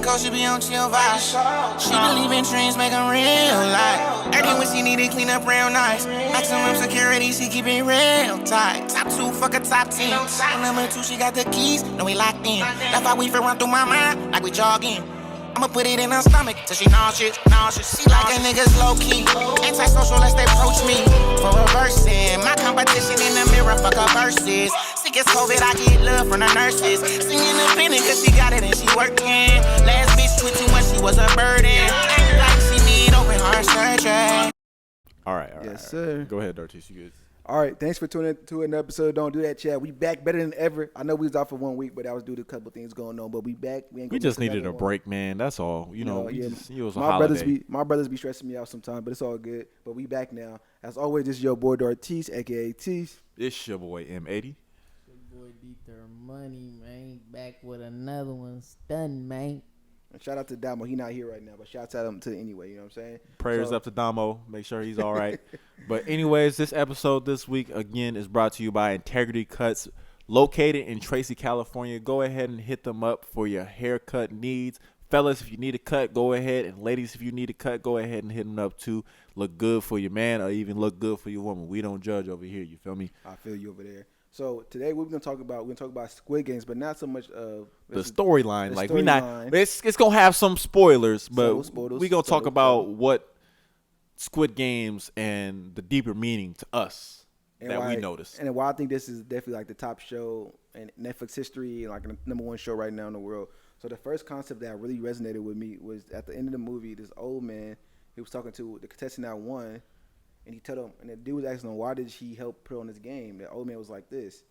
West Coast, she be on chill vibes. She believe in dreams, make them real life. Everything when she need it, clean up real nice. Maximum security, she keep it real tight. Top 2, fuck a top 10. On number 2, she got the keys, no we locked in. That's why we feel run through my mind, like we jogging. I'ma put it in her stomach till she nauseous. She like a niggas low key. Antisocial lest they approach me. For reversing, my competition in the mirror, fuck her verses. Sick as COVID, I get love from the nurses. Singing independent cause she got it and she working. Last bitch switching when she was a burden. Act like she need open heart surgery. All right. Yes, sir. Go ahead, Dartis. You good? All right, thanks for tuning in to an episode. Don't do that, chat. We back better than ever. I know we was off for 1 week, but that was due to a couple things going on. But we back. We just needed a break, man. That's all. You know, it was a holiday. My brothers be stressing me out sometimes, but it's all good. But we back now. As always, this is your boy Dartis, aka Tease. It's your boy M80. Your boy Dieter Money, man. Back with another one. Stun, man. And shout out to Damo. He not here right now, but shout out to him anyway. You know what I'm saying? Prayers up to Damo. Make sure he's all right. But anyways, this episode this week, again, is brought to you by Integrity Cuts, located in Tracy, California. Go ahead and hit them up for your haircut needs. Fellas, if you need a cut, go ahead. And ladies, if you need a cut, go ahead and hit them up too. Look good for your man or even look good for your woman. We don't judge over here. You feel me? I feel you over there. So today we're gonna talk about Squid Games, but not so much of the storyline. Like we not, it's gonna have some spoilers, but we gonna talk about what Squid Games and the deeper meaning to us that we noticed, and why I think this is definitely like the top show in Netflix history, and like the #1 show right now in the world. So the first concept that really resonated with me was at the end of the movie. This old man, he was talking to the contestant that won. And he told him, and the dude was asking him, why did he help put on this game? The old man was like this.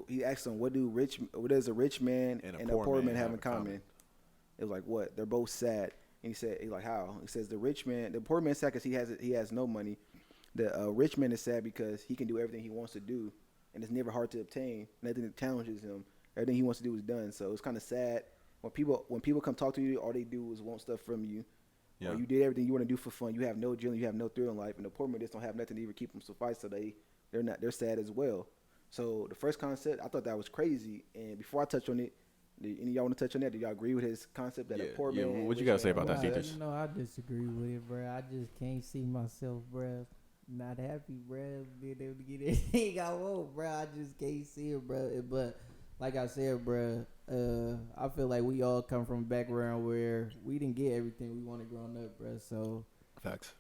He asked him, what does a rich man and a poor man have in common? It was like, what? They're both sad. And he's like, how? He says the poor man is sad because he has no money. The rich man is sad because he can do everything he wants to do, and it's never hard to obtain. Nothing that challenges him. Everything he wants to do is done. So it's kind of sad when people come talk to you, all they do is want stuff from you. Yeah. Or you did everything you want to do for fun. You have no adrenaline, you have no thrill in life, and the poor man just don't have nothing to even keep them suffice. So they're sad as well. So the first concept, I thought that was crazy. And before I touch on it, any of y'all want to touch on that? Do y'all agree with his concept that a poor man? Yeah. What you gotta say about that, Teachers? You know, I disagree with it, bro. I just can't see myself, bro, not happy, bro, being able to get anything I want, bro. I just can't see it, bro. But like I said, bro, I feel like we all come from a background where we didn't get everything we wanted growing up, bro. So facts.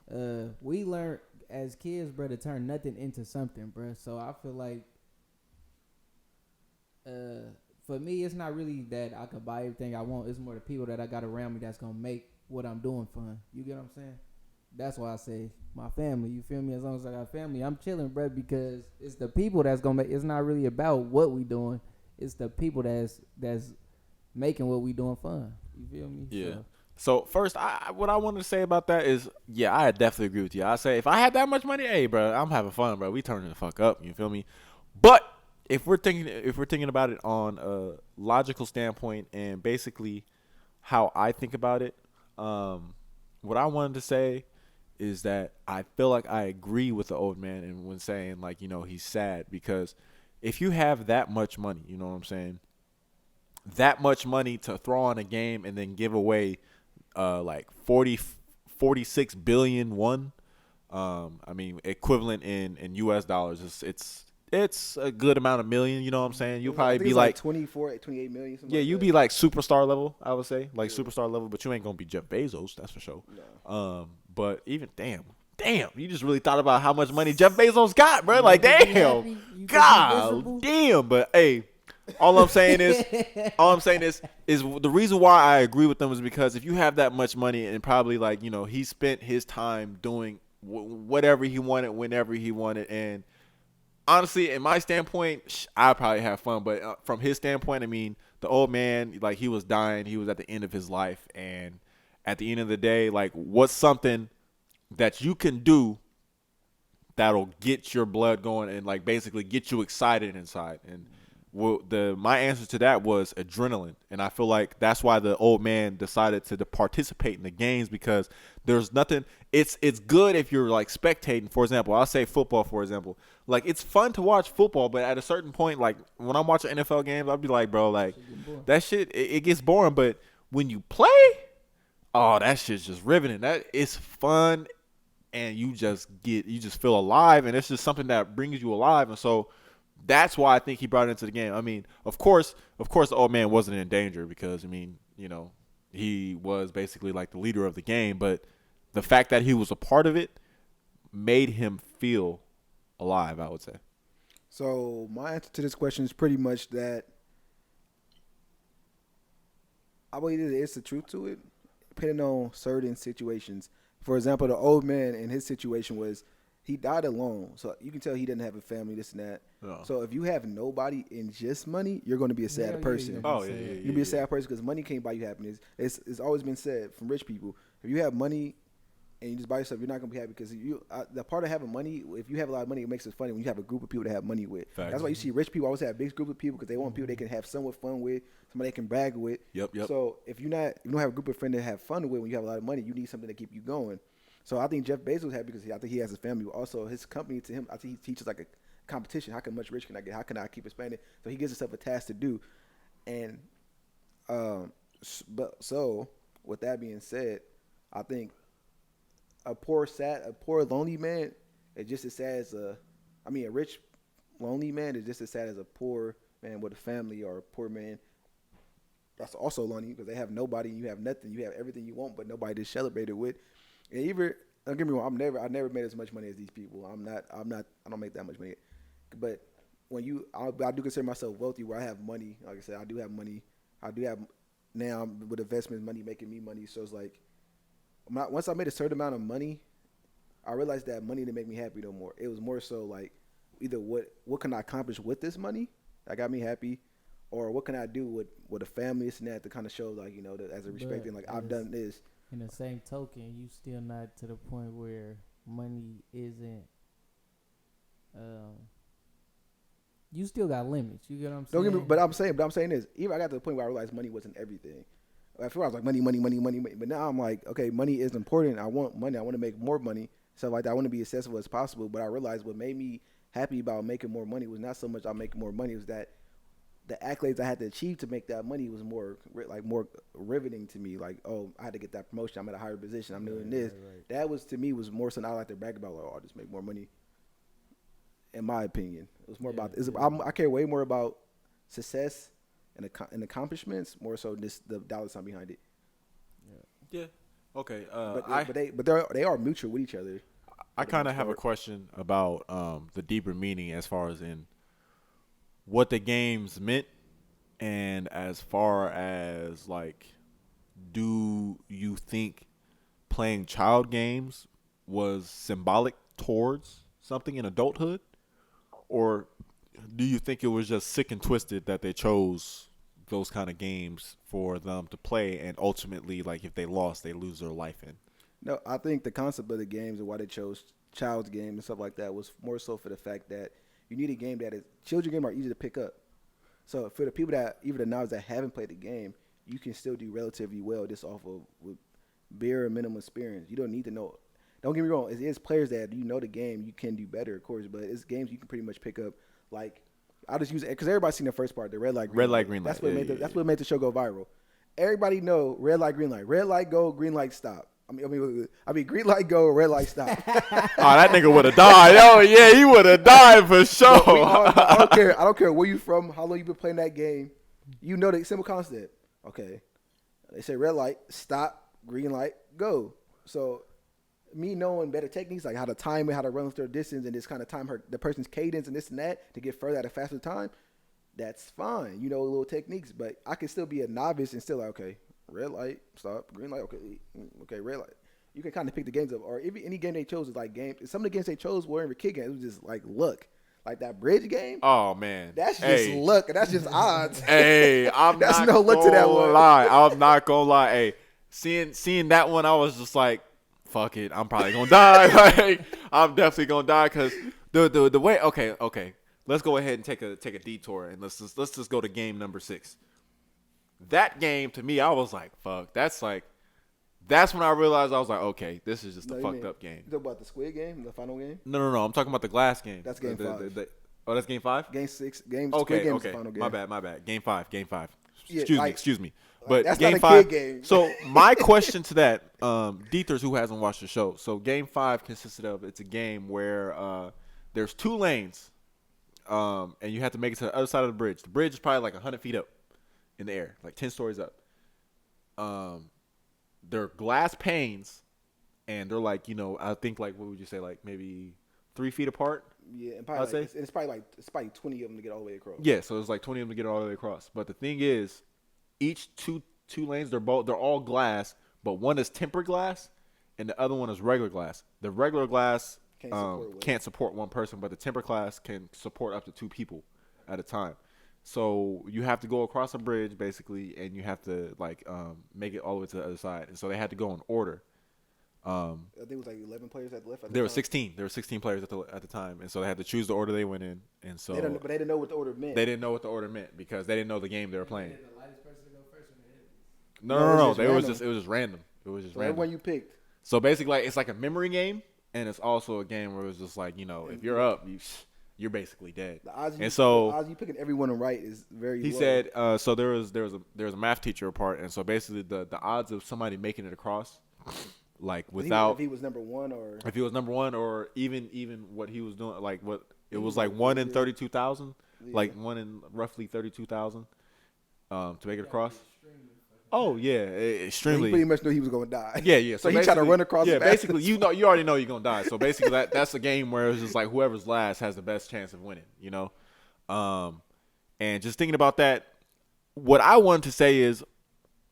We learned as kids, bro, to turn nothing into something, bro. So I feel like, for me, it's not really that I could buy everything I want. It's more the people that I got around me that's gonna make what I'm doing fun. You get what I'm saying? That's why I say my family. You feel me? As long as I got family, I'm chilling, bro, because it's the people that's gonna make. It's not really about what we doing. It's the people that's making what we doing fun. You feel me? Yeah. So first, what I wanted to say about that is, yeah, I definitely agree with you. I say if I had that much money, hey, bro, I'm having fun, bro. We turning the fuck up. You feel me? But if we're thinking about it on a logical standpoint and basically how I think about it, what I wanted to say is that I feel like I agree with the old man and when saying like, you know, he's sad because if you have that much money, you know what I'm saying, that much money to throw on a game and then give away like 46 billion won, I mean, equivalent in US dollars, it's a good amount of million, you know what I'm saying? You'll probably be like 28 million. Yeah, you'd be like superstar level, I would say, like superstar level, but you ain't gonna be Jeff Bezos, that's for sure. No. But even damn, you just really thought about how much money Jeff Bezos got, bro. Like, damn, God, damn. But hey, all I'm saying is the reason why I agree with them is because if you have that much money and probably like, you know, he spent his time doing whatever he wanted, whenever he wanted, and honestly, in my standpoint, I probably have fun. But from his standpoint, I mean, the old man, like he was dying, he was at the end of his life, and at the end of the day, like, what's something that you can do that'll get your blood going and like basically get you excited inside? And my answer to that was adrenaline, and I feel like that's why the old man decided to participate in the games, because there's nothing. It's good if you're like spectating. For example, I'll say football. For example, like it's fun to watch football, but at a certain point, like when I'm watching NFL games, I'll be like, bro, like that shit it gets boring. But when you play, oh, that shit's just riveting. That it's fun, and you just feel alive, and it's just something that brings you alive, and so. That's why I think he brought it into the game. I mean, of course, the old man wasn't in danger because, I mean, you know, he was basically like the leader of the game. But the fact that he was a part of it made him feel alive, I would say. So my answer to this question is pretty much that I believe there is the truth to it, depending on certain situations. For example, the old man in his situation was he died alone, so you can tell he didn't have a family, this and that. Oh. So if you have nobody and just money, you're going to be a sad person. You'll be a sad person because money can't buy you happiness. It's always been said from rich people, if you have money and you just buy yourself, you're not going to be happy because the part of having money, if you have a lot of money, it makes it funny when you have a group of people to have money with. Fact. That's why you see rich people always have a big group of people because they want people they can have somewhat fun with, somebody they can brag with. Yep. So if you don't have a group of friends to have fun with when you have a lot of money, you need something to keep you going. So I think Jeff Bezos was happy because I think he has a family. Also, his company to him, I think he teaches like a competition. How much rich can I get? How can I keep expanding? So he gives himself a task to do. And so with that being said, I think a poor lonely man is just as sad as a rich lonely man is just as sad as a poor man with a family or a poor man that's also lonely because they have nobody and you have nothing. You have everything you want, but nobody to celebrate it with. And even don't get me wrong, I never made as much money as these people. I don't make that much money. But when I do consider myself wealthy where I have money. Like I said, I do have money. I do have now with investment money making me money. So it's like once I made a certain amount of money, I realized that money didn't make me happy no more. It was more so like either what can I accomplish with this money that got me happy, or what can I do with a family and that to kind of show like as a respecting like I've done this. In the same token, you still not to the point where money isn't. You still got limits. You get what I'm saying? Don't get me, but I'm saying this. Even I got to the point where I realized money wasn't everything. At first I was like money. But now I'm like, okay, money is important. I want money. I want to make more money. Stuff like that. I want to be as successful as possible. But I realized what made me happy about making more money was not so much I make more money. It was that the accolades I had to achieve to make that money was more riveting to me. Like, oh, I had to get that promotion. I'm at a higher position. I'm doing this. Right. That was to me was more something I like to brag about. Like, oh, I'll just make more money. In my opinion, it was more about. I care way more about success and accomplishments more so just the dollar sign behind it. Yeah. Okay. But they are mutual with each other. I kind of have a question about the deeper meaning as far as in what the games meant, and as far as like, do you think playing child games was symbolic towards something in adulthood, or do you think it was just sick and twisted that they chose those kind of games for them to play, and ultimately, like, if they lost, they lose their life in? No, I think the concept of the games and why they chose child's game and stuff like that was more so for the fact that you need a game that is children game are easy to pick up. So for the people that even the novices that haven't played the game, you can still do relatively well just off of with bare minimum experience. You don't need to know. Don't get me wrong. It's players that the game, you can do better, of course, but it's games you can pretty much pick up. Like I'll just use it because everybody's seen the first part, the red light, green light. That's what made the show go viral. Everybody know red light, green light. Red light go, green light stop. I mean, green light go, red light stop. That nigga would have died. Oh yeah, he would have died for sure. I don't care where you from, how long you been playing that game. You know the simple concept. Okay, they say red light stop, green light go. So me knowing better techniques like how to time it, how to run through distance, and just kind of time the person's cadence and this and that to get further at a faster time, that's fine. Little techniques, but I can still be a novice and still like, okay, red light, stop, green light, okay, red light. You can kind of pick the games up, or if any game they chose is like game. Some of the games they chose weren't even kid games. It was just like luck, like that bridge game. Oh man, that's just luck, and that's just odds. Hey, that's no luck to that one. I'm not gonna lie. Hey, seeing that one, I was just like, fuck it, I'm probably gonna die. Like, I'm definitely gonna die because the way. Okay. let's go ahead and take a detour and let's just go to game number 6. That game to me, I was like, fuck. That's when I realized I was like, okay, this is just a fucked up game. You talking about the Squid game, the final game? No. I'm talking about the glass game. That's game 5. Oh, that's game 5? Game 6. Squid game is the final game. My bad. Game 5. Yeah, Excuse me. But that's game not a 5. kid game. So my question to that, Diethers who hasn't watched the show. So game 5 consisted of, it's a game where there's 2 lanes, and you have to make it to the other side of the bridge. The bridge is probably like 100 feet up in the air, like 10 stories up. They're glass panes, and they're like, I think like, what would you say, like maybe 3 feet apart? Yeah, and probably it's probably 20 of them to get all the way across. Yeah, so it's like 20 of them to get all the way across. But the thing is, each two lanes, they're all glass, but one is tempered glass, and the other one is regular glass. The regular glass can't support one person, but the tempered glass can support up to 2 people at a time. So you have to go across a bridge basically, and you have to make it all the way to the other side. And so they had to go in order. I think it was like 11 players at the left. There were 16. There were 16 players at the time, and so they had to choose the order they went in. And so, but they didn't know what the order meant. They didn't know what the order meant because they didn't know the game they were playing. No. It was just random. It was just random. Everyone you picked. So basically, it's like a memory game, and it's also a game where it's just like, if you're up, you're basically dead. The odds you picking everyone right is very. He low. said so. There was a math teacher apart, and so basically the odds of somebody making it across, like without if he was number 1 or even what he was doing, like what it was like 1 in 32,000, like 1 in roughly 32,000, to make it across. Oh yeah, extremely. He pretty much knew he was gonna die. Yeah. So he tried to run across. Yeah, basically, you already know you're gonna die. So basically, that's a game where it's just like whoever's last has the best chance of winning. And just thinking about that, what I wanted to say is,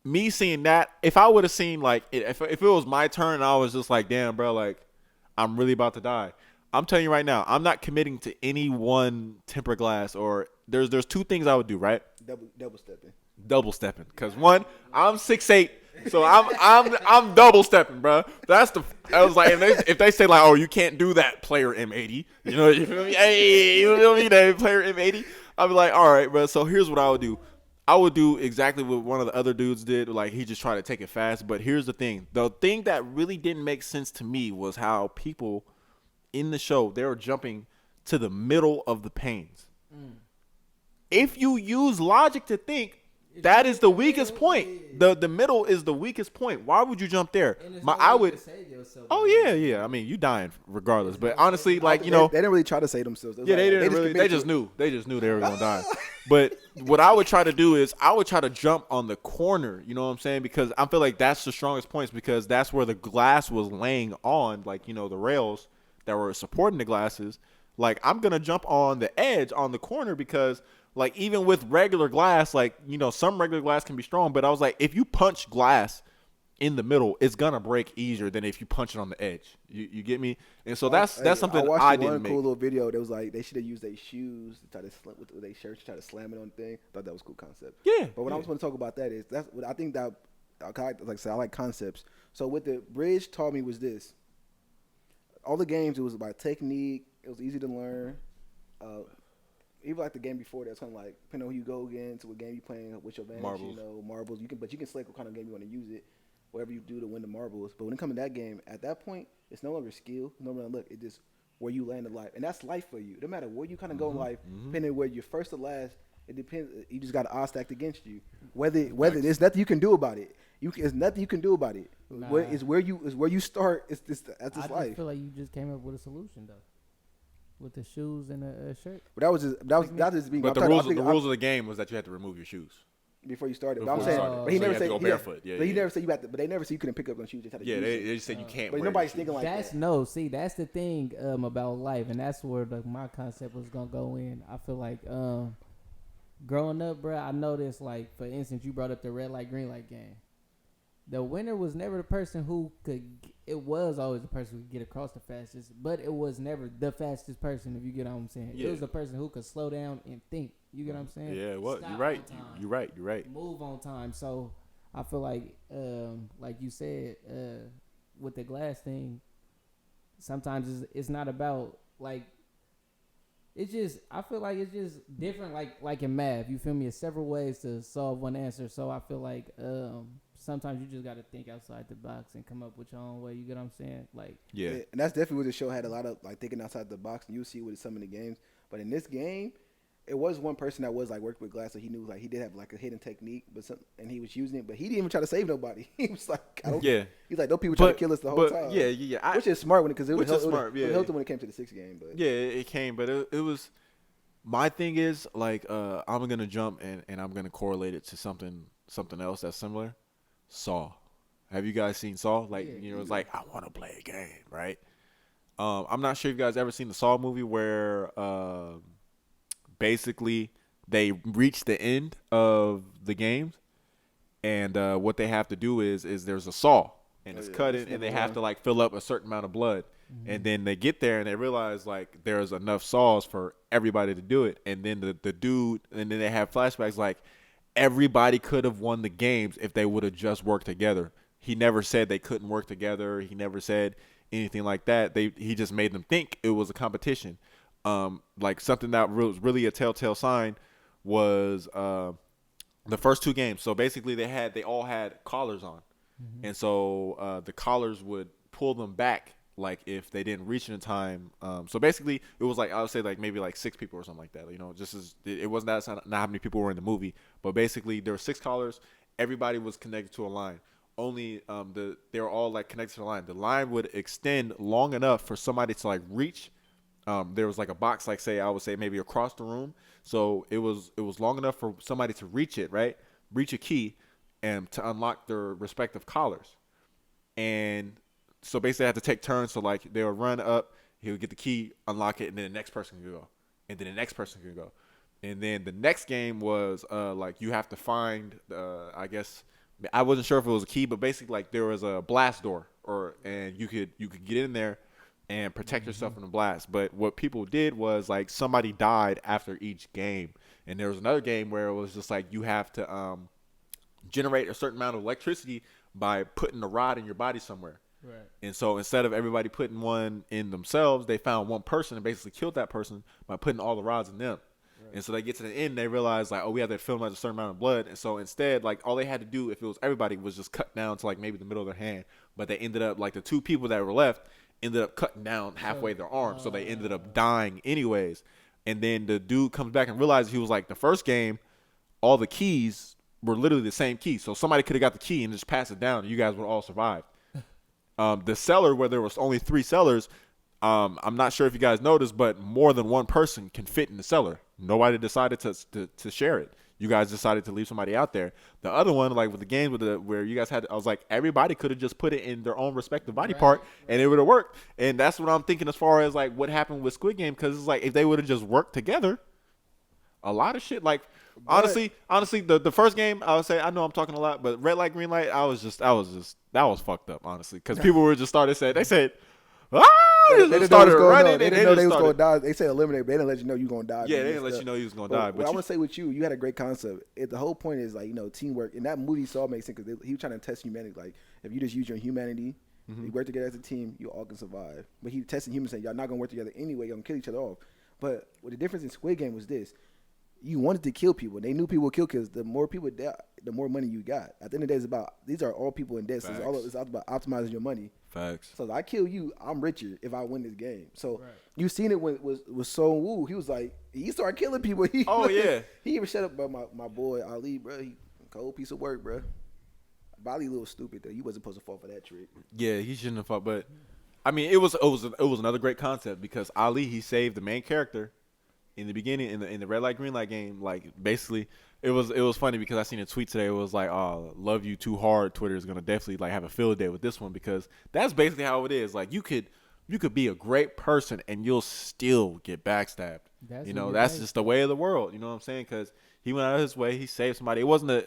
me seeing that, if I would have seen if it was my turn and I was just like, damn, bro, like I'm really about to die. I'm telling you right now, I'm not committing to any one tempered glass. Or there's 2 things I would do, right? Double stepping, because one, I'm 6'8", so I'm double stepping, bro. I was like, if they say like, oh, you can't do that, player M80, you feel me? Hey, you feel me, that player M80? I'd be like, all right, bro. So here's what I would do. I would do exactly what one of the other dudes did. Like, he just tried to take it fast. But here's the thing: the thing that really didn't make sense to me was how people in the show, they were jumping to the middle of the panes. If you use logic to think, that is the weakest point. The middle is the weakest point. Why would you jump there? I would. Oh yeah. I mean, you dying regardless. But honestly, like they didn't really try to save themselves. Yeah, they didn't really. They just knew. They just knew they were gonna die. But what I would try to do is I would try to jump on the corner. You know what I'm saying? Because I feel like that's the strongest points, because that's where the glass was laying on, like the rails that were supporting the glasses. Like, I'm gonna jump on the edge on the corner because, like, even with regular glass, like, some regular glass can be strong, but I was like, if you punch glass in the middle, it's gonna break easier than if you punch it on the edge. You get me? And so that's something I didn't make. Cool little video that was like, they should have used their shoes to try to slam with their shirts, try to slam it on the thing. Thought that was a cool concept. Yeah. But what I was going to talk about that is, that's what I think that, like I said, I like concepts. So what the bridge taught me was this: all the games, it was about technique. It was easy to learn. Even like the game before that, it's kind of like, depending on who you go against, what game you playing, what's your advantage, marbles. You can select what kind of game you want to use it, whatever you do to win the marbles. But when it comes to that game, at that point, it's no longer skill, no longer luck. It's just where you land in life, and that's life for you. No matter where you kind of go in life, depending on where you're first or last, it depends. You just got odds stacked against you. Whether there's nothing you can do about it. There's nothing you can do about it. Nah. Where you start. That's just life. I feel like you just came up with a solution though. With the shoes and the shirt. But that was just being. But the rules of the game was that you had to remove your shoes before you started. But I'm saying, but he never said go barefoot. Yeah, but he never said you had to. But they never said you couldn't pick up on shoes. Just had to they just said you can't. But wear nobody's shoes. thinking like that's that. See, that's the thing about life, and that's where my concept was gonna go in. I feel like growing up, bro, I noticed, like, for instance, you brought up the red light, green light game. The winner was never the person who could. It was always the person who could get across the fastest, but it was never the fastest person. If you get what I'm saying, it was the person who could slow down and think. You get what I'm saying? Yeah. What? You're right. You're right. Move on time. So I feel like you said, with the glass thing, sometimes it's not about, like, it's just I feel like it's just different. Like in math, you feel me? It's several ways to solve one answer. So I feel like sometimes you just got to think outside the box and come up with your own way. You get what I'm saying? Like Yeah. And that's definitely what the show had a lot of like thinking outside the box. And you see with some of the games, but in this game, it was one person that was like worked with glass, so he knew like he did have like a hidden technique, and he was using it, but he didn't even try to save nobody. He was like, I don't. Yeah. He's like, those people try to kill us the whole time. Yeah. Which is smart because it helped him when it came to the 6th game. But yeah, it came, but it was. My thing is like I'm gonna jump and I'm gonna correlate it to something else that's similar. Saw. Have you guys seen Saw? Like it's like I want to play a game, right? I'm not sure if you guys ever seen the Saw movie where basically they reach the end of the games, and what they have to do is there's a saw and it's cut in, and they have to like fill up a certain amount of blood. And then they get there and they realize like there's enough saws for everybody to do it. And then the dude, and then they have flashbacks like everybody could have won the games if they would have just worked together. He never said they couldn't work together. He never said anything like that. He just made them think it was a competition. Like something that was really a telltale sign was the first 2 games. So basically they all had collars on. And so the collars would pull them back like if they didn't reach in time. So basically it was like I would say like maybe like 6 people or something like that. Just as it wasn't not how many people were in the movie, but basically there were 6 collars. Everybody was connected to a line. Only they were all like connected to the line. The line would extend long enough for somebody to like reach. There was like a box, like I would say maybe across the room. So it was long enough for somebody to reach it, right? Reach a key and to unlock their respective collars. And so basically they had to take turns. So like they would run up, he would get the key, unlock it, and then the next person could go. And then the next person could go. And then the next game was like you have to find I guess I wasn't sure if it was a key, but basically like there was a blast door and you could get in there and protect yourself from the blast. But what people did was like somebody died after each game. And there was another game where it was just like you have to generate a certain amount of electricity by putting a rod in your body somewhere. Right. And so instead of everybody putting one in themselves, they found one person and basically killed that person by putting all the rods in them. Right. And so they get to the end, they realize like, oh, we have to film a certain amount of blood. And so instead, like all they had to do if it was everybody was just cut down to like maybe the middle of their hand. But they ended up like the 2 people that were left ended up cutting down halfway their arm. So they ended up dying anyways. And then the dude comes back and realizes he was like the first game, all the keys were literally the same key. So somebody could have got the key and just passed it down and you guys would all survive. The cellar where there was only 3 cellars, I'm not sure if you guys noticed, but more than one person can fit in the cellar. Nobody decided to share it. You guys decided to leave somebody out there. The other one, like with the games where you guys had, I was like, everybody could have just put it in their own respective body part and it would have worked. And that's what I'm thinking as far as like what happened with Squid Game, because it's like if they would have just worked together, a lot of shit. Like honestly, the first game, I would say, I know I'm talking a lot, but red light, green light, that was fucked up, honestly, because people were just they said, they just started running. They didn't know they was going to die. They said eliminate, but they didn't let you know you were going to die. Yeah, they didn't let you know you was going to die. But I want to say with you had a great concept. The whole point is like, teamwork. And that movie Saw makes sense because he was trying to test humanity. Like, if you just use your humanity, you work together as a team, you all can survive. But he tested humans saying, y'all not going to work together anyway. You're going to kill each other off. But what the difference in Squid Game was this. You wanted to kill people. They knew people would kill because the more people die, the more money you got. At the end of the day, these are all people in debt. So it's all about optimizing your money. Facts. So if I kill you, I'm richer if I win this game. So you seen it when with Song Woo. He was like, he started killing people. He even shut up about my boy Ali, bro. He cold piece of work, bro. Ali a little stupid though. You wasn't supposed to fall for that trick. Yeah, he shouldn't have fought. But I mean, it was another great concept because Ali, he saved the main character. In the beginning, in the red light, green light game, like basically, it was funny because I seen a tweet today. It was like, "Oh, love you too hard." Twitter is gonna definitely like have a field day with this one because that's basically how it is. Like you could be a great person and you'll still get backstabbed. That's just the way of the world. You know what I'm saying? Because he went out of his way, he saved somebody. It wasn't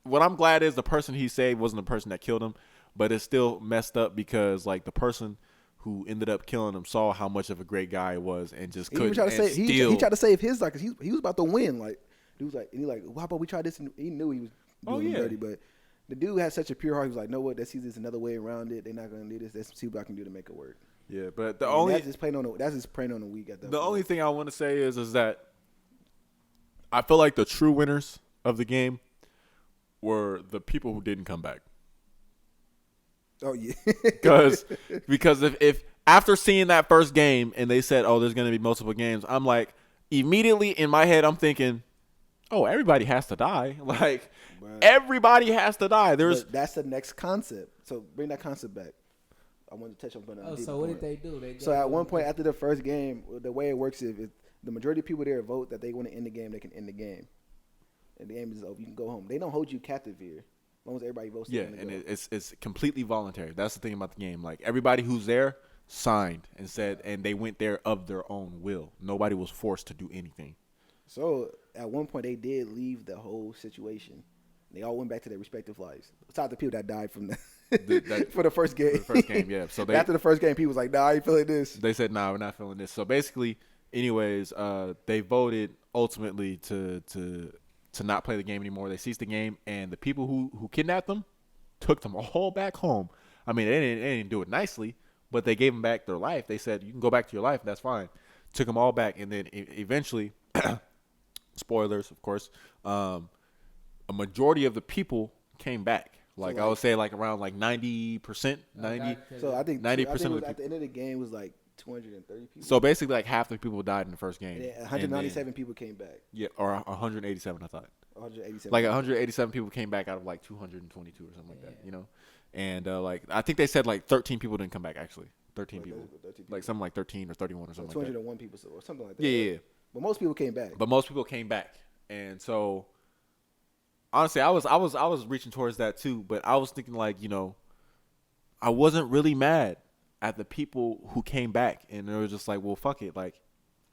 what I'm glad is the person he saved wasn't the person that killed him, but it's still messed up because like the person who ended up killing him saw how much of a great guy he was and just couldn't. He tried to save his life because he was about to win. Like he was like, well, how about we try this? And he knew he was doing him dirty, but the dude had such a pure heart. He was like, no, what? Let's see this another way around it. They're not gonna do this. Let's see what I can do to make it work. Yeah, but that's just playing on the week at that. The only thing I want to say is that I feel like the true winners of the game were the people who didn't come back. Oh yeah, because if after seeing that first game and they said, oh, there's going to be multiple games, I'm like, immediately in my head I'm thinking, oh, everybody has to die. Like, everybody has to die. But that's the next concept. So bring that concept back. I want to touch on. So what did they do? So at one point after the first game, the way it works is if the majority of people there vote that they want to end the game, they can end the game. And the game is over. You can go home. They don't hold you captive here. As long as everybody votes. Yeah, and it's completely voluntary. That's the thing about the game. Like, everybody who's there signed and said, and they went there of their own will. Nobody was forced to do anything. So at one point they did leave the whole situation. They all went back to their respective lives. Besides the people that died from for the first game. For the first game, yeah. So after the first game, people was like, "Nah, I ain't feeling this." They said, "Nah, we're not feeling this." So basically, anyways, they voted ultimately to not play the game anymore. They ceased the game, and the people who kidnapped them took them all back home. I mean, they didn't do it nicely, but they gave them back their life. They said, "You can go back to your life. That's fine." Took them all back, and then eventually, spoilers, of course. A majority of the people came back. Like, I would say, like around like 90%, 90. So I think 90% of the people. At the end of the game was like 230 people. So basically, like half the people died in the first game. And 197 people came back. Yeah, or 187, I thought. 187. Like 187 people came back out of like 222 or something like that. You know, and like I think they said like 13 people didn't come back actually. 13 people. 13 people. Like something like 13 or 31 or something like that. 201 people or something like that. Yeah. But most people came back. And so. Honestly, I was reaching towards that too, but I was thinking like, you know, I wasn't really mad at the people who came back, and they were just like, well, fuck it, like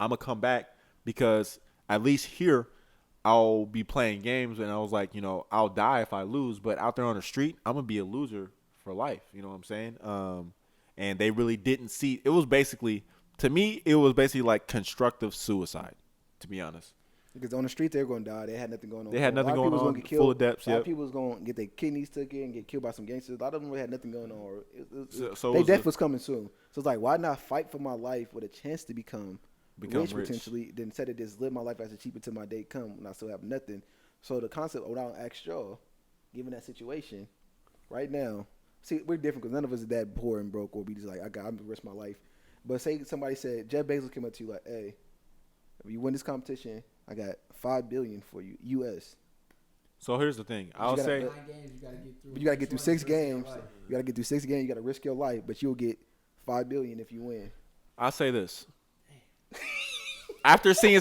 I'm gonna come back because at least here I'll be playing games, and I was like, you know, I'll die if I lose, but out there on the street, I'm gonna be a loser for life. You know what I'm saying? And they really didn't see. It was basically, to me, it was basically like constructive suicide, to be honest. Because on the street they were going to die. They had nothing going on. They had nothing going on. Get killed. Full of depths. A lot of people was going to get their kidneys took in and get killed by some gangsters. A lot of them really had nothing going on. Their death was coming soon. So it's like, why not fight for my life with a chance to become rich potentially, then instead of just live my life as a cheap until my day come and I still have nothing. So the concept, what I'll ask y'all, given that situation, right now, see, we're different because none of us is that poor and broke, or we just like, I'm going to risk my life. But say somebody said, Jeff Bezos came up to you like, hey, if you win this competition, I got $5 billion for you, U.S. So here's the thing. I'll say, you gotta get through 6 games. You gotta get through 6 games. You gotta risk your life, but you'll get $5 billion if you win. I'll say this. After seeing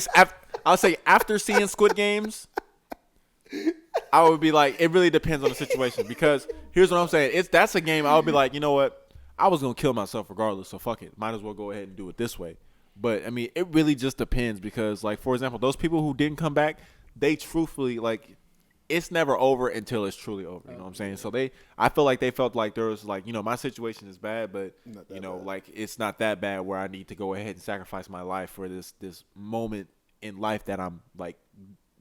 Squid Games, I would be like, it really depends on the situation, because here's what I'm saying. That's a game I would be like, you know what? I was gonna kill myself regardless, so fuck it. Might as well go ahead and do it this way. But I mean, it really just depends, because, like, for example, those people who didn't come back, they truthfully, like, it's never over until it's truly over. You know what I'm saying? So I feel like they felt like there was like, you know, my situation is bad, but you know, like, it's not that bad where I need to go ahead and sacrifice my life for this moment in life that I'm like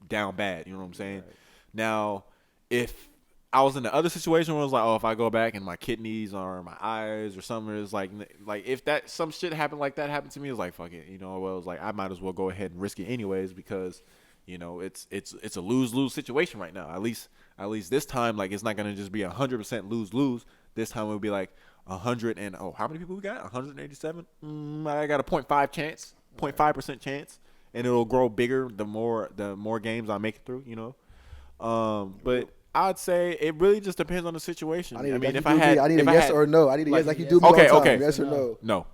down bad. You know what I'm saying? Right. Now, if I was in the other situation where it was like, oh, if I go back and my kidneys or my eyes or something, it's like if that some shit happened like that happened to me, it's like, fuck it, you know. Well, it's like I might as well go ahead and risk it anyways, because you know it's a lose situation right now. At least this time, like, it's not gonna just be 100% lose. This time it'll be like 100 and how many people we got? 187. I got a 0.5 chance, 0.5% chance, and it'll grow bigger the more games I make it through. You know, but. I'd say it really just depends on the situation. I mean, if I had a yes or no. I need a yes, like you do me all the time. Yes or no? No.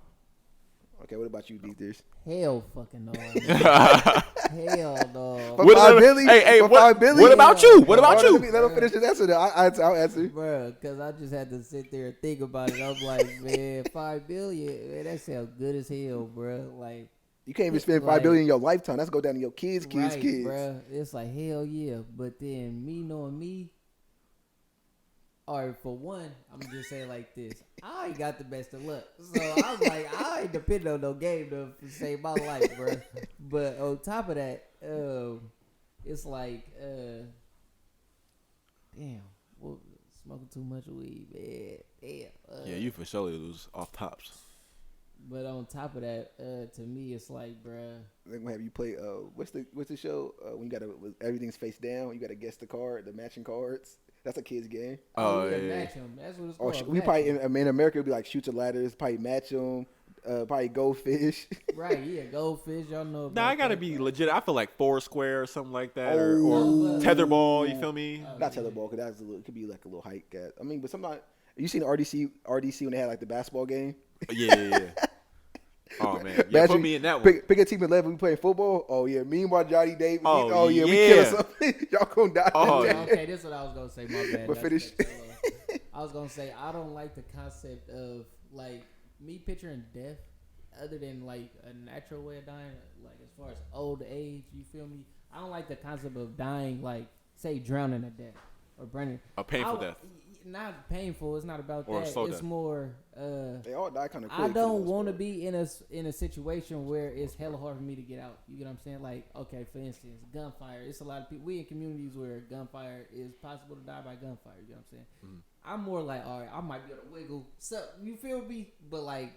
Okay, what about you, Dethers? Hell fucking no. Hell no. For $5 billion? Hey, what about you? What about you? Let me finish this answer. I'll answer. Bro, because I just had to sit there and think about it. I'm like, man, $5 billion, man, that sounds good as hell, bro. Like, you can't even spend $5 billion in your lifetime. That's go down to your kids. Bro. It's like, hell yeah. But then me knowing me, or for one, I'm going to just say it like this. I ain't got the best of luck. So I'm like, I ain't depending on no game to save my life, bro. But on top of that, it's like, damn, smoking too much weed, man. Damn. Yeah, you for sure lose off tops. But on top of that, to me, it's like, bruh. They're gonna have you play. What's the show? When you gotta everything's face down. You gotta guess the card, the matching cards. That's a kid's game. Oh yeah, match 'em. That's what it's called. We probably in America it'd be like shoot the ladders. Probably match them. Probably goldfish. Right, yeah, goldfish. Y'all know. Nah, I gotta be legit. I feel like Foursquare or something like that, or tetherball. You feel me? Not tetherball, because it could be like a little height gap. I mean, but sometimes you seen RDC when they had like the basketball game. Yeah. Oh man, yeah, put me in that one. Pick a team 11. We playing football. Oh yeah, me and my Johnny Dave. Oh yeah, we kill something. Y'all gonna die. Oh yeah. Okay, this is what I was gonna say. My bad. But finish. I was gonna say I don't like the concept of like me picturing death, other than like a natural way of dying, like as far as old age. You feel me? I don't like the concept of dying, like say drowning to death or burning. A painful death. Not painful. It's not about or that. Slow it's death. more. They all die kind of quick. I don't want to be in a situation where it's hella hard for me to get out. You get what I'm saying? Like, okay, for instance, gunfire. It's a lot of people. We in communities where gunfire is possible to die by gunfire. You know what I'm saying? I'm more like, all right, I might be able to wiggle. So you feel me? But like,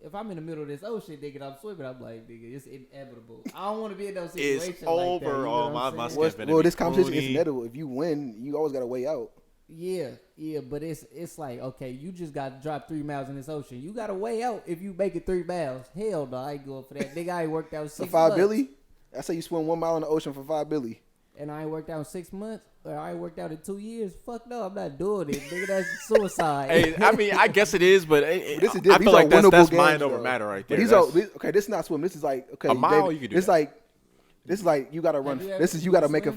if I'm in the middle of this ocean, nigga, I'm swimming. I'm like, nigga, it's inevitable. I don't want to be in those situations. It's over. Like that, you know my well, this conversation is inevitable. If you win, you always got a way out. Yeah, but it's like, okay, you just got to drop 3 miles in this ocean. You got a way out if you make it 3 miles. Hell no, I ain't going for that. Nigga, I ain't worked out 6 months. For $5 billion? I say you swim 1 mile in the ocean for $5 billion. And I ain't worked out in 6 months, or I ain't worked out in 2 years. Fuck no, I'm not doing it. Nigga, that's suicide. Hey, I mean, I guess it is, but I feel like that's mind over matter right there. Okay, this is not swim. This is like, okay, a mile. David, You can do this that. This is like you got to run. This is you got to make a.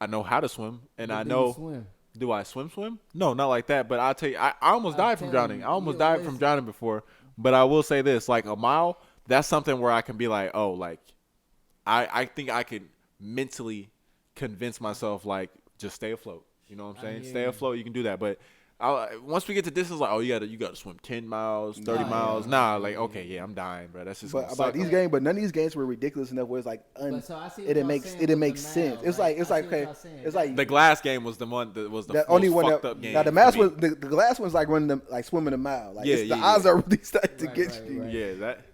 I know how to swim, and But I do know. you swim? Do I swim? No, not like that. But I'll tell you, I almost died from drowning. I almost died from drowning before. But I will say this, like a mile, that's something where I can be like, oh, like, I think I could mentally convince myself, like, just stay afloat. You know what I'm saying? Stay afloat. You can do that. But once we get to distance, like, oh, you gotta swim 10 miles, 30 miles. Like, okay, yeah, I'm dying, bro. That's just. But these games, but none of these games were ridiculous enough where it's like, it makes sense. It's like okay, it's like the glass game was the one that was the only one fucked up game. Now the mask was the glass one's like running like swimming a mile. Like the odds are really stacked to get you. Right. Yeah, that.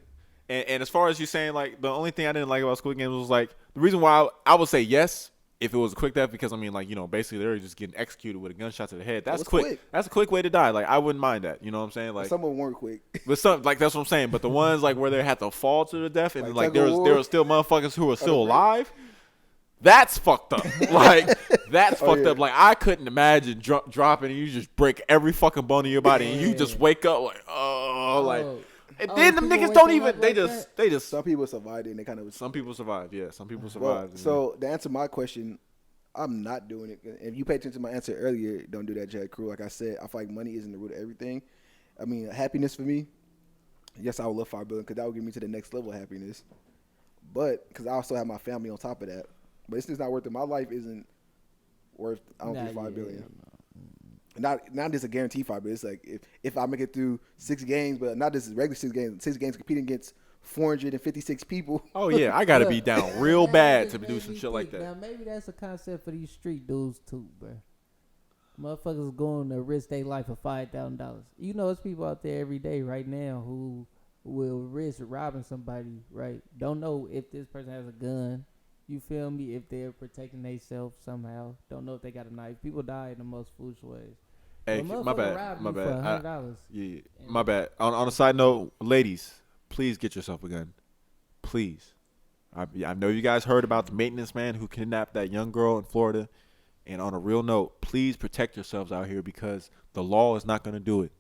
And as far as you saying, like, the only thing I didn't like about Squid Games was like the reason why I would say yes if it was a quick death, because I mean, like, you know, basically they're just getting executed with a gunshot to the head. That's quick. That's a quick way to die. Like, I wouldn't mind that. You know what I'm saying? Like, some of them weren't quick. But some, like, that's what I'm saying. But the ones like where they had to fall to the death and like there were still motherfuckers who were still alive. That's fucked up. Like, that's fucked up. Like, I couldn't imagine dropping and you just break every fucking bone in your body and you just wake up like, like. And then them niggas don't even. They just. Some people survived it and they kind of. Some people survived. Yeah, some people survived. So to answer my question, I'm not doing it. If you pay attention to my answer earlier, don't do that, Jack Crew. Like I said, I feel like money isn't the root of everything. I mean, happiness for me. Yes, I would love $5 billion because that would get me to the next level of happiness. But because I also have my family on top of that. But it's just not worth it. My life isn't worth. I don't think $5 billion. Not just a guaranteed $5 billion. It's like if I make it through 6 games, but not just regular 6 games. 6 games competing against 456 people. Oh yeah, I gotta be down real bad to do some shit like that. Now maybe that's a concept for these street dudes too, bro. Motherfuckers going to risk their life for $5,000. You know, there's people out there every day right now who will risk robbing somebody. Right? Don't know if this person has a gun. You feel me? If they're protecting themselves somehow. Don't know if they got a knife. People die in the most foolish ways. Hey, my bad. My bad. Yeah, my bad. On a side note, ladies, please get yourself a gun. Please. I know you guys heard about the maintenance man who kidnapped that young girl in Florida. And on a real note, please protect yourselves out here because the law is not going to do it.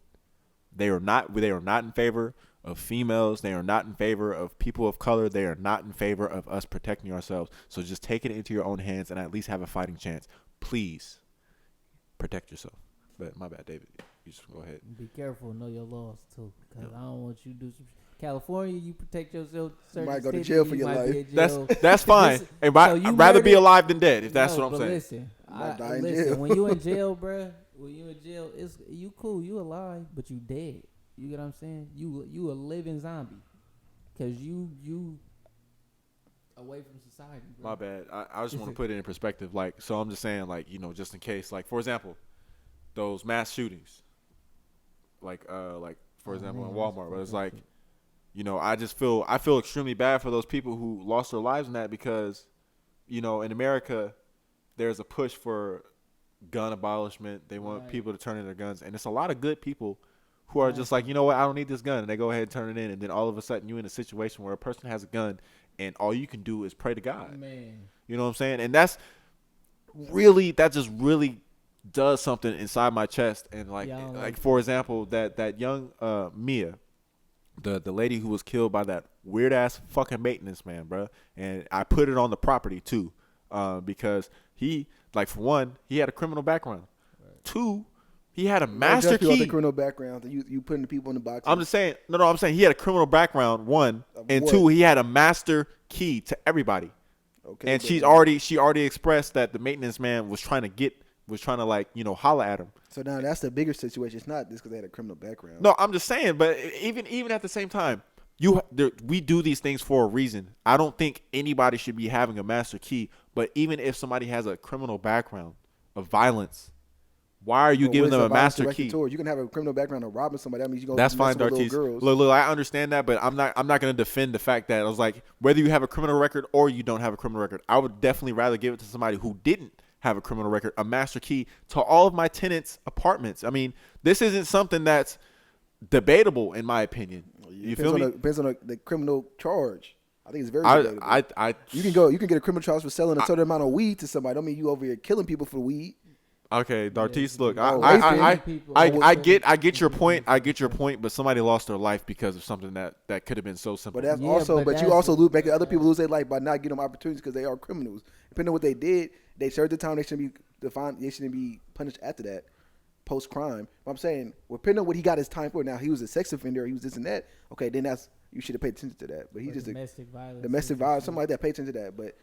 They are not in favor of females. They are not in favor of people of color. They are not in favor of us protecting ourselves. So just take it into your own hands and at least have a fighting chance. Please protect yourself. But my bad, David. You just go ahead. Be careful. Know your laws, too. Because I don't want you to do some California, you protect yourself. You might go to jail for your life. That's fine. Hey, I'd rather be alive than dead, if that's what I'm saying. Listen, when you in jail, bruh, it's you cool, you alive, but you dead. You get what I'm saying? You a living zombie. Because you away from society, bro. My bad. I just want to put it in perspective. Like, so I'm just saying, like, you know, just in case. Like, for example, those mass shootings. Like for example, in Walmart. But it's like, you know, I feel extremely bad for those people who lost their lives in that because, you know, in America, there's a push for gun abolishment. They want people to turn in their guns, and it's a lot of good people who are just like, you know what, I don't need this gun, and they go ahead and turn it in, and then all of a sudden you're in a situation where a person has a gun, and all you can do is pray to God. Man. You know what I'm saying? And that just really does something inside my chest. And like for example, that young Mia, the lady who was killed by that weird ass fucking maintenance man, bro. And I put it on the property too, because he, like, for one, he had a criminal background. Right. Two, he had a master key. The criminal background. You putting the people in the box. I'm just saying. No. I'm saying he had a criminal background. One and two, he had a master key to everybody. Okay. And she already expressed that the maintenance man was trying to like, you know, holler at him. So now that's the bigger situation. It's not just because they had a criminal background. No, I'm just saying. But even at the same time, we do these things for a reason. I don't think anybody should be having a master key. But even if somebody has a criminal background of violence, why are you giving them a master key? You can have a criminal background of robbing somebody. That means you're That's fine, Dartis. Look, I understand that, but I'm not going to defend the fact that I was like, whether you have a criminal record or you don't have a criminal record, I would definitely rather give it to somebody who didn't have a criminal record, a master key to all of my tenants' apartments. I mean, this isn't something that's debatable, in my opinion. You feel me? Depends on the criminal charge. I think it's very debatable. You can get a criminal charge for selling a certain amount of weed to somebody. Don't mean you over here killing people for weed. Okay, Dartis, look, I get your point. I get your point, but somebody lost their life because of something that could have been so simple. But you also make other people lose their life by not giving them opportunities because they are criminals. Depending on what they did, they served the time. They shouldn't be defined. They shouldn't be punished after that, post crime. I'm saying, depending on what he got his time for. Now he was a sex offender. He was this and that. Okay, then you should have paid attention to that. But he's just domestic violence, something like that. Pay attention to that. But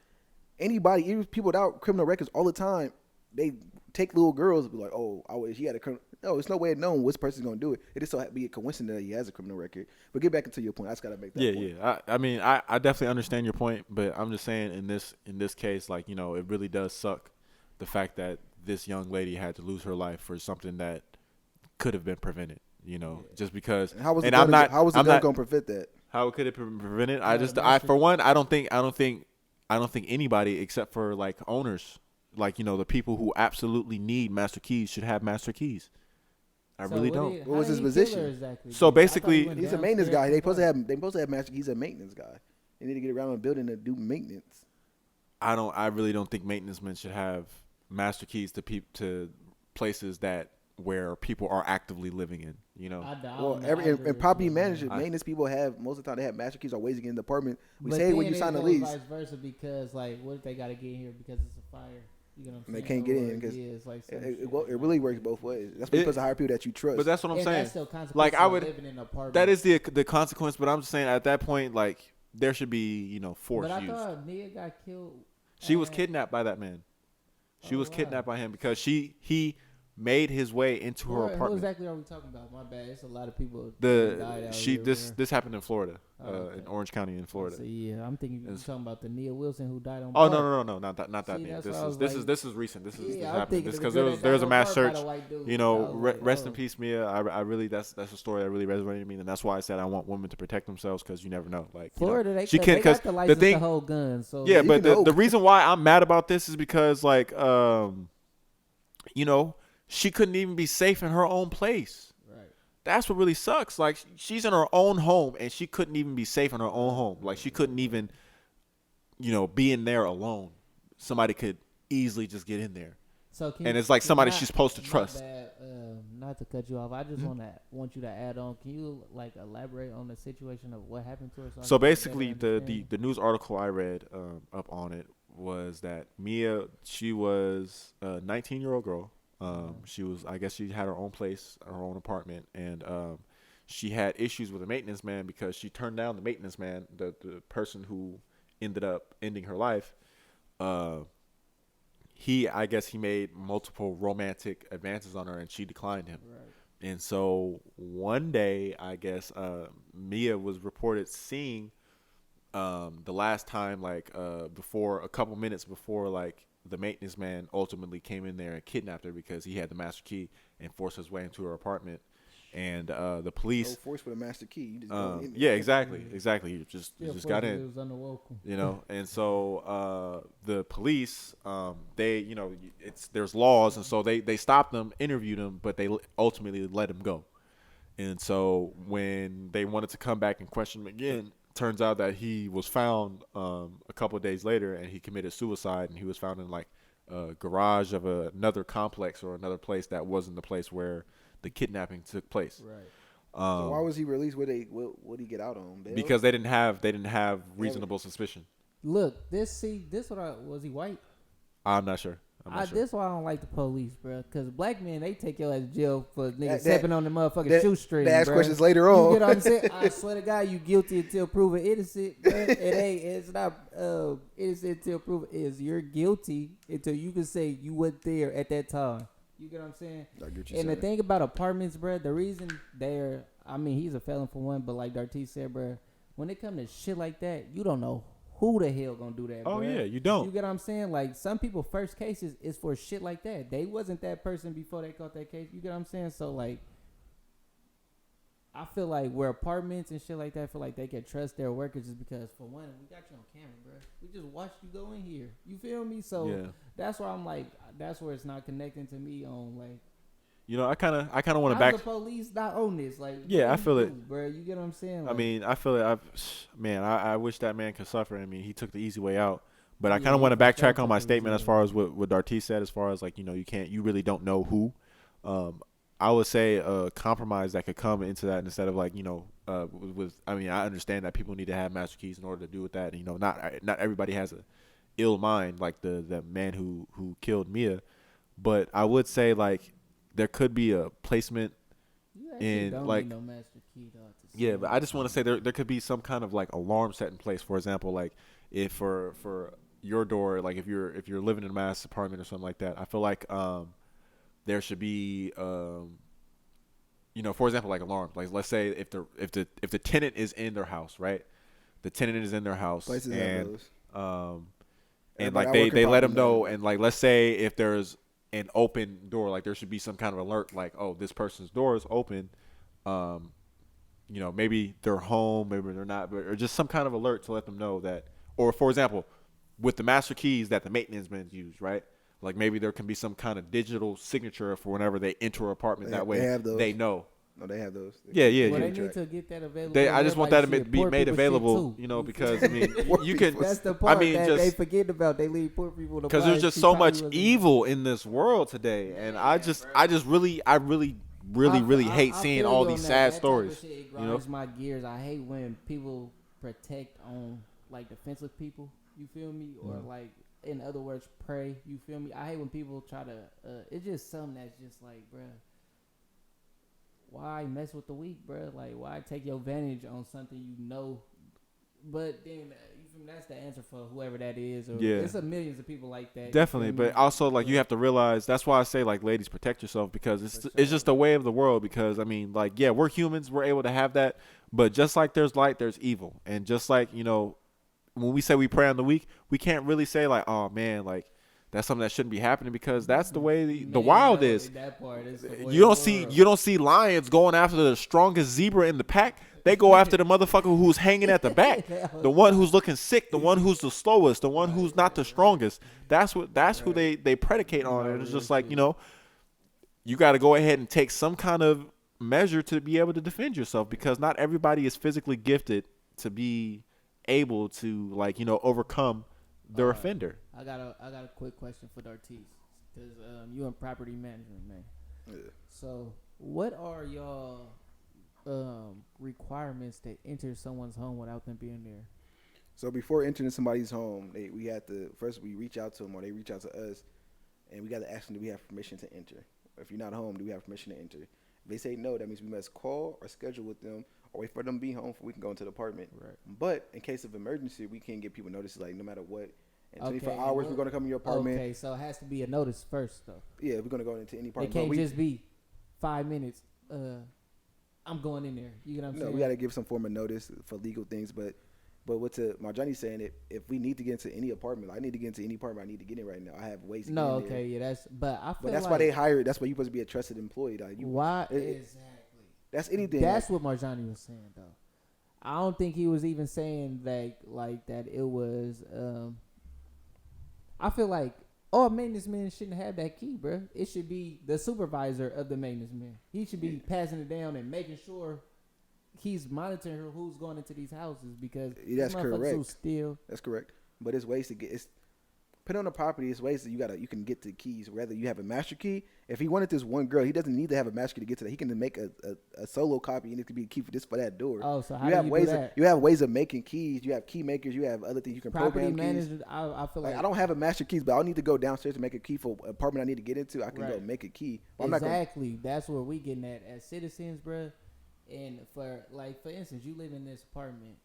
anybody, even people without criminal records, all the time, they take little girls and be like, oh, he had a criminal. No, it's no way of knowing which person's going to do it. It just so be a coincidence that he has a criminal record. But get back into your point. I just got to make that point. Yeah. I mean, I definitely understand your point, but I'm just saying in this case, like, you know, it really does suck the fact that this young lady had to lose her life for something that could have been prevented, you know, just because. And how was it going to prevent that? How could it prevent it? I don't think anybody except for like owners, like, you know, the people who absolutely need master keys should have master keys. I really don't. What was his position? Exactly? So basically, he's a maintenance guy. They supposed to have master. He's a maintenance guy. They need to get around the building to do maintenance. I really don't think maintenance men should have master keys to places where people are actively living in. You know. In property management, maintenance people have most of the time they have master keys or ways to get in the apartment. We say when you sign the lease. Vice versa, because like, what if they got to get here because it's a fire? You know what I'm saying? They can't get in because it really works both ways. That's why you're supposed to hire people that you trust. But that's what I'm saying. That's still like I would, living in an apartment. that is the consequence. But I'm just saying at that point, like, there should be, you know, force used. But I thought Nia got killed. She was kidnapped by that man. She was kidnapped by him because he made his way into her apartment. Who exactly are we talking about? My bad. It's a lot of people. This happened in Florida, in Orange County in Florida. So, yeah, I'm thinking you're talking about the Nia Wilson who died on. Oh no, not that Nia. This is recent. This happened. This because there was a mass search. You know, rest in peace, Mia. I really that's a story that really resonated with me, and that's why I said I want women to protect themselves because you never know. Like Florida, they got the license to hold guns. So yeah, but the reason why I'm mad about this is because like you know, she couldn't even be safe in her own place. Right. That's what really sucks. Like, she's in her own home, and she couldn't even be safe in her own home. Like, she couldn't even, you know, be in there alone. Somebody could easily just get in there. And it's like somebody she's supposed to trust. Not to cut you off. I just want you to add on. Can you, like, elaborate on the situation of what happened to her? So basically, the news article I read up on it was that Mia, she was a 19-year-old girl. She was, I guess she had her own place, her own apartment, and she had issues with the maintenance man because she turned down the maintenance man, the person who ended up ending her life. I guess he made multiple romantic advances on her, and she declined him. Right. And so one day, I guess Mia was reported seeing the last time, like a couple minutes before, like, the maintenance man ultimately came in there and kidnapped her because he had the master key and forced his way into her apartment. and the police. No force with a master key. You just yeah, exactly. You just got in. It was unwelcome. You know, and so the police, they, you know, there's laws, and so they stopped them, interviewed him, but they ultimately let him go. And so when they wanted to come back and question him again, turns out that he was found a couple of days later, and he committed suicide, and he was found in like a garage of another complex or another place that wasn't the place where the kidnapping took place. Right. So why was he released? What did he get out on? Bail? Because they didn't have reasonable suspicion. Look, was he white? I'm not sure. This why I don't like the police, bro. Because black men, they take your ass to jail for niggas stepping on the motherfucking shoestring. They ask bro. questions later on. You get what I'm saying? I swear to God, you guilty until proven innocent. Bro. It's not innocent until proven is. You're guilty until you can say you weren't there at that time. You get what I'm saying? The thing about apartments, bro, the reason he's a felon for one, but like Darty said, bro, when it comes to shit like that, you don't know who the hell gonna do that, bro. Oh, yeah, you don't. You get what I'm saying? Like, some people first cases is for shit like that. They wasn't that person before they caught that case. You get what I'm saying? So, like, I feel like where apartments and shit like that, I feel like they can trust their workers just because, for one, we got you on camera, bro. We just watched you go in here. You feel me? So, that's why I'm like, that's where it's not connecting to me on, like, you know, I kind of want to back. The police not on this, like. Yeah, I feel it, bro. You get what I'm saying? Like, I mean, I feel it. I wish that man could suffer. I mean, he took the easy way out. But I kind of want to backtrack on my statement as far as what Darty said, as far as like, you know, you really don't know who. I would say a compromise that could come into that instead of like, you know, I understand that people need to have master keys in order to do with that. And, you know, not everybody has a ill mind like the man who killed Mia, but I would say like, there could be a placement in like no master key, but I just want to say there could be some kind of like alarm set in place. For example, like if for your door, like if you're living in a mass apartment or something like that, I feel like there should be you know, for example, like alarms. Like let's say if the tenant is in their house, right? The tenant is in their house and like they let them know, and like let's say if there's an open door, like there should be some kind of alert, like, oh, this person's door is open. You know, maybe they're home, maybe they're not, or just some kind of alert to let them know that. Or for example, with the master keys that the maintenance men use, right? Like maybe there can be some kind of digital signature for whenever they enter an apartment. That way they know. No, they have those. Yeah. Well, they need to get that available. I just want that to be made available, you know, because I mean, you can. That's the part that just, they forget about. They leave poor people to because there's just so much evil in this world today, and I really hate seeing all these sad stories. It grinds my gears. I hate when people protect on like defenseless people. You feel me? Or like, in other words, pray. You feel me? I hate when people try to. It's just something that's just like, bruh. Why mess with the weak, bro? Like, why take your advantage on something you know? But then that's the answer for whoever that is. Or it's a millions of people like that. Definitely, but also like you have to realize that's why I say like, ladies, protect yourself, because it's just a way of the world. Because I mean, like, yeah, we're humans, we're able to have that, but just like there's light, there's evil, and just like, you know, when we say we pray on the weak, we can't really say like, oh man, like, that's something that shouldn't be happening, because that's the way the wild is. That part is you don't see lions going after the strongest zebra in the pack. They go after the motherfucker who's hanging at the back, the one who's looking sick, the one who's the slowest, the one who's not the strongest. That's who they predicate on. And it's just like, you know, you got to go ahead and take some kind of measure to be able to defend yourself, because not everybody is physically gifted to be able to, like, you know, overcome their offender. I got a quick question for Dartis, because you in property management, man. Yeah. So what are y'all requirements to enter someone's home without them being there? So before entering somebody's home, we have to first we reach out to them, or they reach out to us, and we got to ask them, do we have permission to enter? If you're not home, do we have permission to enter? If they say no, that means we must call or schedule with them, or wait for them to be home before we can go into the apartment. Right. But in case of emergency, we can give people notices, like no matter what, in 24 hours, we're going to come in your apartment. Okay, so it has to be a notice first, though. Yeah, we're going to go into any apartment. It can't just be 5 minutes. I'm going in there. You know what I'm saying? No, we got to give some form of notice for legal things. But what Marjani's saying, if we need to get into any apartment, I need to get into any apartment I need to get in right now. I have ways to get in there. Yeah, but I feel that's why they hire. That's why you're supposed to be a trusted employee. Like why exactly? That's anything. That's what Marjani was saying, though. I don't think he was even saying that it was. I feel like all maintenance men shouldn't have that key, bro. It should be the supervisor of the maintenance men. He should be passing it down and making sure he's monitoring who's going into these houses because that's correct. Steal. That's correct. But there's ways to get. It's depending on the property. It's ways that you can get the keys. Whether you have a master key. If he wanted this one girl, he doesn't need to have a master key to get to that. He can make a solo copy and it could be a key for that door. Oh, so how you do have you ways do that? You have ways of making keys. You have key makers. You have other things you can Property program manager. keys. I feel like I don't have a master keys, but I'll need to go downstairs to make a key for an apartment I need to get into. I can go make a key. Well, exactly. That's where we getting at as citizens, bro. And for instance, you live in this apartment.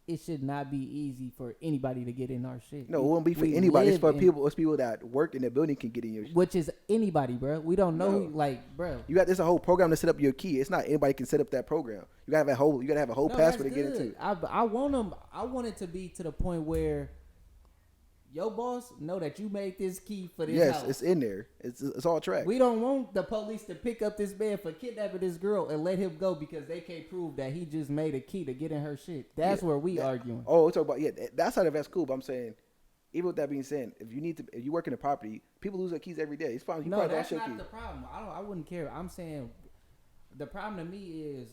It should not be easy for anybody to get in our shit. No, it won't be for anybody. It's for people. It's people that work in the building can get in your shit. Which is anybody, bro. We don't know, bro. There's a whole program to set up your key. It's not anybody can set up that program. You gotta have a whole password to get into. I want it to be to the point where your boss know that you made this key for this house. Yes, it's in there. It's all tracked. We don't want the police to pick up this man for kidnapping this girl and let him go because they can't prove that he just made a key to get in her shit. That's where we arguing. Oh, it's about that's how that's cool. But I'm saying, even with that being said, if you work in a property, people lose their keys every day. It's fine. No, that's not the problem. I wouldn't care. I'm saying the problem to me is,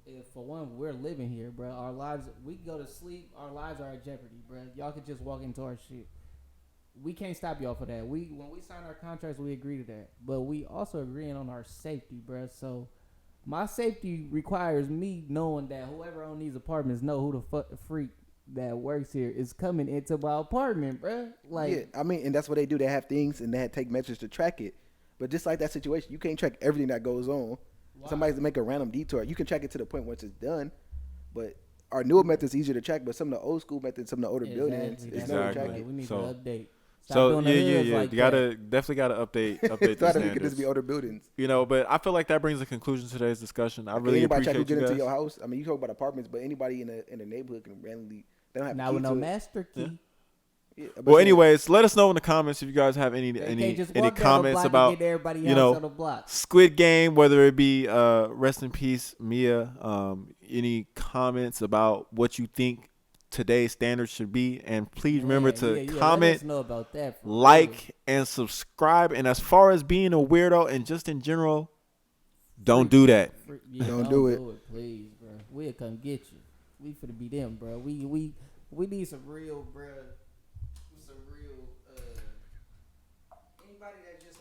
if for one, we're living here, bro. Our lives, we go to sleep. Our lives are at jeopardy, bro. Y'all can just walk into our shit. We can't stop y'all for that. When we sign our contracts, we agree to that. But we also agreeing on our safety, bro. So my safety requires me knowing that whoever owns these apartments know who the freak that works here is coming into my apartment, bro. And that's what they do. They have things and they take measures to track it. But just like that situation, you can't track everything that goes on. Wow. Somebody's to make a random detour. You can track it to the point once it's done, but our newer methods easier to track. But some of the old school methods, some of the older buildings, it's never tracked. We need to update. You definitely gotta update the standards. Could just be older buildings, But I feel like that brings a conclusion to today's discussion. I really appreciate you guys. Anybody get into your house? I mean, you talk about apartments, but anybody in the neighborhood can randomly. They don't have now with no master key. Yeah. Yeah, well, anyways, let us know in the comments if you guys have any comments about Squid Game, whether it be rest in peace Mia. Any comments about what you think today's standards should be, and please remember to comment, like, and subscribe. And as far as being a weirdo and just in general, don't do that. Don't do it, please, bro. We'll come get you. We finna be them, bro. We need some real, bro. Anybody that just